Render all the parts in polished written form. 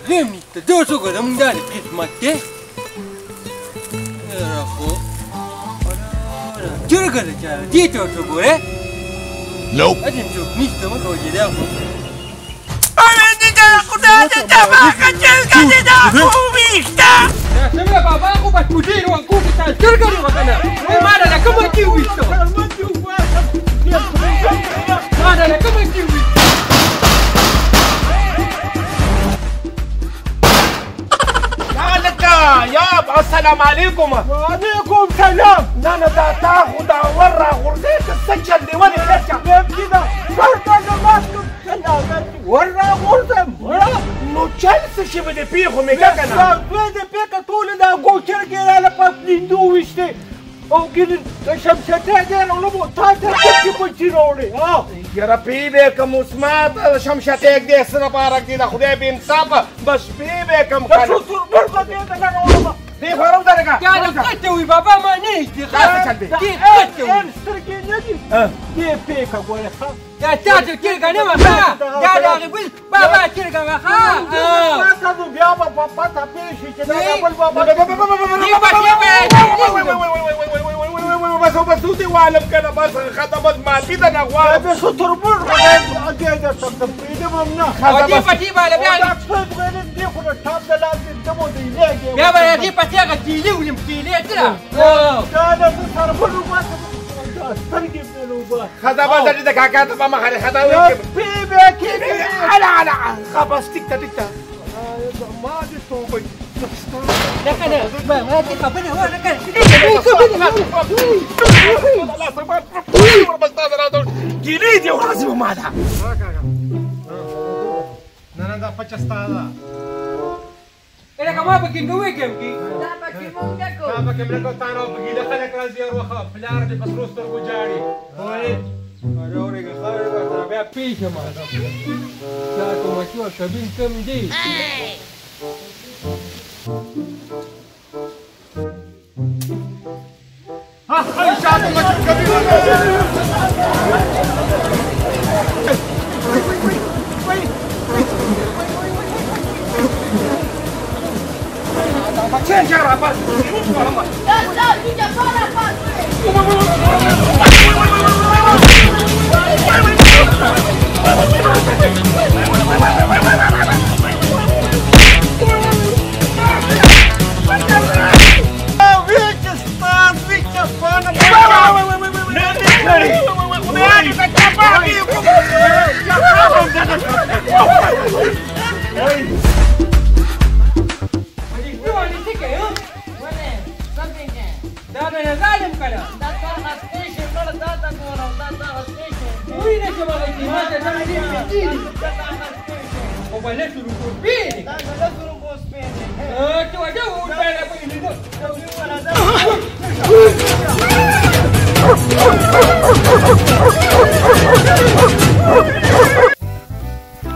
غمي تدوسو قد من داني بخدمتك راخو جرقة رجالة دي توسو قد Nope. أجل نشوف نيشتا ما كوجي داخو أنا دي قدرة تباكا جرقة داخو بيكتا سمع بابا أخو بس مدير وأنكو بتاع جرقة دي وطنا ومانا لكم أجيو يشتو مانا لكم أجيو ياب السلام عليكم. وعليكم سلام. انا دا تاخد ورا غرزيت السجل اللي ولي لسه كده ورا غرزم نو تشيلسي شي بدي بيخو ميكاكنا بدي بيك طول دا جو تركي على بابليندو وشتي او كده شمشتها دي انا لو تاتا كيف بتشيرولي يا ربي بك مسمات شمشتك دي سنه بارك دي خدای بن صاحب بس بيبكم كان شو تربط دي انا والله دي فرم درجه قاعد قتوي بابا ما نيجي خلاص قلبي كيف قتوي استركي نجي دي بيك اقول لك يا تاجر كيركا نما خا قاعد اقول بابا كيركا ما خا ما كانوا بيابا بابا تبيشي كده قبل بابا بس ودي وعلم كان بس خدمت مال بيدا نغوال بس تربط قاعد تبيد ممنوع دي على بيان بابا يا دي بتيغا تيلي ولمتيلي كده كان تربط ما استركي بنوبا خدمت دي دكاكات ما خلي خدمت بيبي على خبستك تدكتا ما دي توبي لكن ما تقبل هو لكن جليدي وراسي ومالها انا دا فچسtada era كما بكين قوي كمكي بابا كم لك تانا بقي دخلك رازير وخاف في الارض بس روستر وجاري هوي اوري خارج انا بيا بيشما لا كما شو كبين كم دي اخي شاطر كبير Cien cara apa?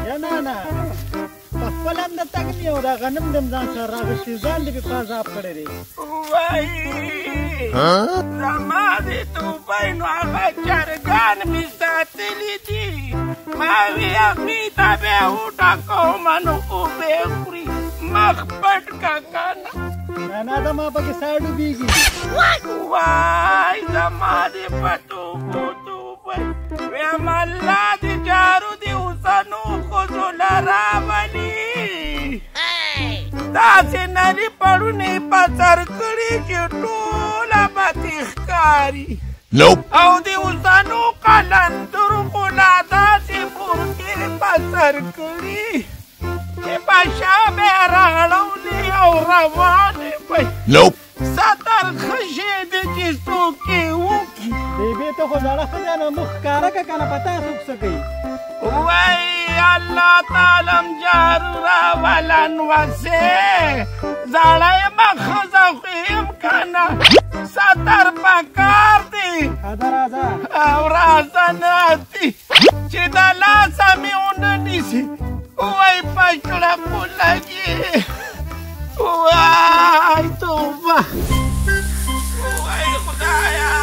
يا نانا خپلم د تک نیو دا غنم دم ځان سره راغشي ځان دې په عذاب کړی دی وای زمادي تو پاینو هغه چرګان می ساتلی دي ما وی اخی تابع وټا کوم نو او به خوري مخ پټ کا کانا انا دا ما پکې ساړو بیږي وای زمادي پټو پټو وای مالا دي جارو دي وسانو خو زولارا ونی داسې نری پړونی پڅر کړي چې ټوله باندې ښکاري Nope. او د اوسانو قلندر خو لا داسې پورکې پڅر کړي چې په شا به یې راغړولې او روانې وی Nope. ستر خشې دي چې څوک یې وکړي بیبي ته خو زړه ښه دی نو مخ ښکاره که که نه په تا څوک څه کوي وای الله تعالی جارو راولن وسې زړه یم ښځه خو یم که نه ستر پکار دی راځه او راځه ناتي چې د لاسه مې ونه نیسي وای په زړه مو لګي وای توبه وای خدایا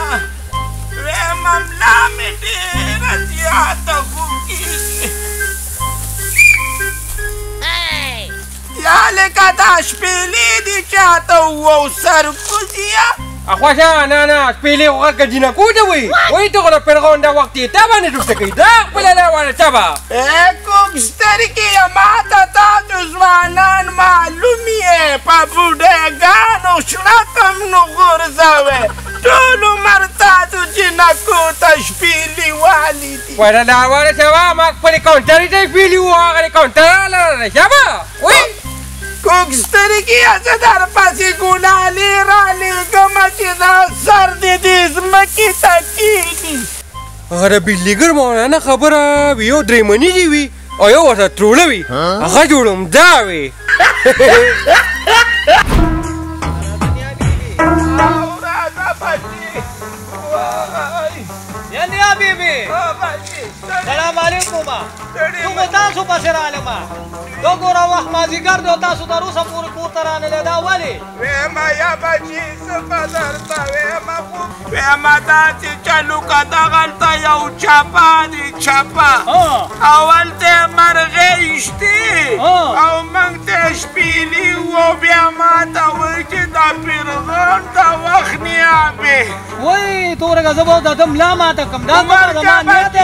ویم ملا مې ډېره زیاته خوږېږي دا شپېلې دي چاته وو سرکوزیه اخواشا نه شپېلې خو هغه جینکو ته وایي وایي ته خو د پېرغون دا وخت یې تا باندې ډوبته کوي دا خپله لاره چبه کوږ سترګې ما ته تاسو ځوانان معلوم یې په بوډاګانو شړکم نو غورځوئ ټول عمر تاسو جینکو ته شپېلې والي دي وایه دا واره شبه ما خپلې کاونټرې ته شپېلې وو هغه کاونټر لره شبه وایي کوږ سترګې زه درپسې ګلالې رالېږمه چې دا سر دې دې ځمکې ته کښېږي هغه د بجلیګر مولانا خبره وي یو درې منیزې وي او یو ورته تروله وي هغه جوړمدا وي یا بیبي سلام علیکم تو خو تاسو پسې رالم دو ګوره وخت مازدیګر دی او تاسو تر اوسه پورې کور ته رانغلې دا ولې ویمه یا بچي څه به درته ویمه خو ویمه داسې چلو که دغلته یو چپه دی چپه اول ته یې مرغۍ ایشتې او موږ ته یې شپېلې وو بیا ما ته وایي چې دا پېرغون د وخت نیابې وایي تورګه زه به د ده ملا ماته کړم دا کار زما نیت دی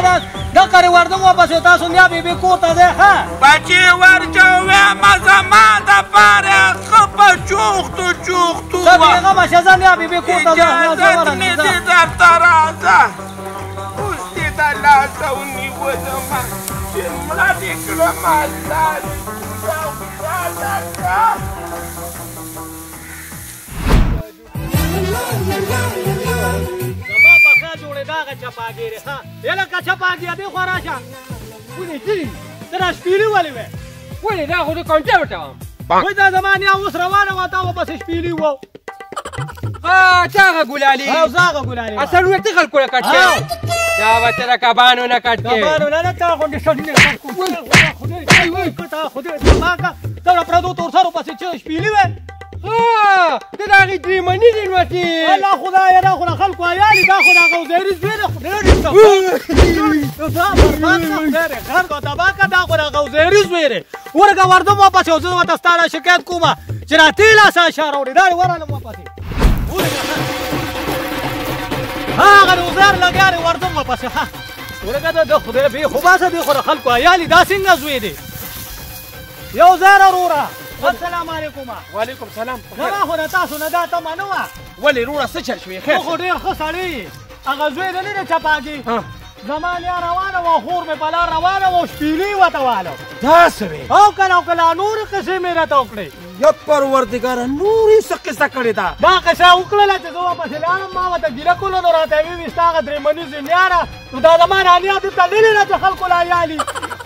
دا کارې وردم واپس تاسو بیا بیبي کور ته دی ښه بچې ورجه ویمه زما دپاره ښه په چوختو چوختو ته بېغمه شه ځه بیا بیبي کور ته اجازت مې دې درته راځه اوس دې د لاسه ونیولمه چې مړه دې کړم الله دې خوشحاله کړه زما په خیال جوړې دغه چپاګیرې ښه یا لکه چپاګیه دې خوا راشه ولې ځي ته دا شپېلې ولې وې ولې دا خو د کاونټر ته وم وایي دا زما نیا اوس روانه وه تا ورپسې شپېلې وو تا هغه ګلالي او زه هغه ګلالي اصل ورته خلکو نه کټ کړې دا به ته د کبانو نه کټ کړې کبانو نه تا غونډې شډې خدای زما که ته د پردو تورسرو پسې چې شپېلې وې ته د هغې درې منیزې نوسې الله خدایه دا خو د خلکو عیالي دا خو د هغه وزیري زوی دی دا خو د هغه وزیري زوی دی ورګه وردم واپسې او زه ورته ستا نه شکایت کومه چې را تېله سه اشاره وړي دا یې ورغلم واپسې هغه د وزیر لګیا دی وردم واپسې ورګه د خدای بې خو باسه دی خو د خلکو عیالي دا څنګه زوی دی یو زیر وروره السلام علیکم وعلیکم سلام زما خو د تاسو نه دا تمه نه وه ولې وروره څه چل شوې خیر ته خو ډېر ښه سړی یې هغه زوی د نه دی چپاګي زما نیا روانه وه خور مې په لار روانه وه شپېلې ورته واله داسې وې او کله نورې قصې مې راته وکړې یا پروردګاره نورې څه قصه کړې ده دا قصه وکړله چې زه واپسې لاړم ما ورته ګیله کړله نو راته یې وویل ستا هغه درې منیزې نیا ده نو دا زما نانیا دلته لرې ده چې خلکو لا عیالي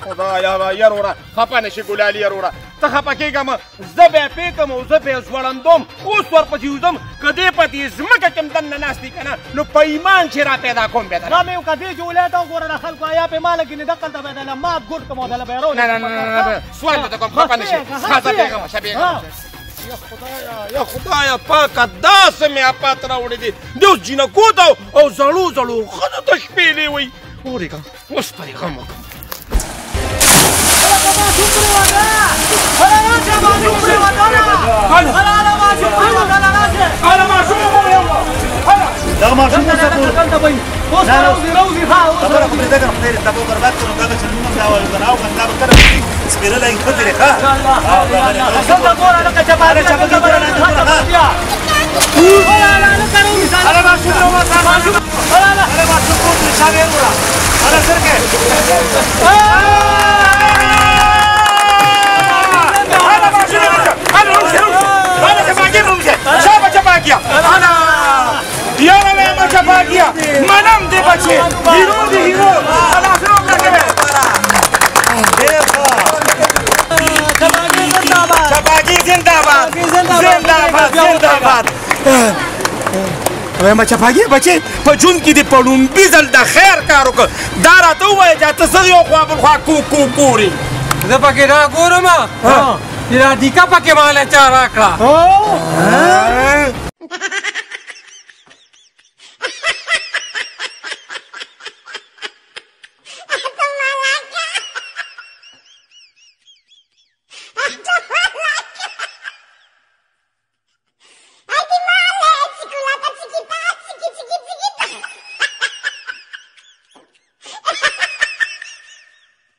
خدایا یار وروره خفه نه شي ګلالي یار وروره ته خفه کېږم زه به یې پېږم او زه به یې ځوړندوم اوس ورپسې وځم که دې په دې ځمکه کې م دننه ناست دي که نه نو په ایمان چې را پیدا کوم بیا دا مې که دې جولې ته وګوره د خلکو عیا پې ما لګېنې دقلته به دله مات ګوټ کړم او دله به یې نه سوال درته کوم خفه نه شي ښه زه پېږم ښه پېږم یا خدایا پاکه داسې مې اپات راوړې دي د اوس جینکو ته او زړو ښځو ته شپېلې وایي اورېږه اوس پرې غم وکړم دغه ماشوم څه کوي روزي خبره خو دې دغه خدای دې تاسو برباد کړو دا چې موږ دا ول غناو کنده به کړو سپیره لای خدای ښه څنګه ګوره لکه چې باندې چې ګوره نه ولا لا کرو مثال انا ماشوم ولا لا انا ماشوم کو شاګه ورا انا سرکه انا ماشوم انا چپاګیا انا یاره ما چپاګیا منم دې بچي هیرو دې هیرو الله سلام لګره چپاګی زنده‌باد زنده‌باد وایم چپاګی بچي په جون کې دې په لومبي ځل د خیر کار وکړ دا راته ووایه چې ته څه یو خوا بل خوا ګورې زه پکې راګورم چې دا دیکه پکې ماله چا راکړه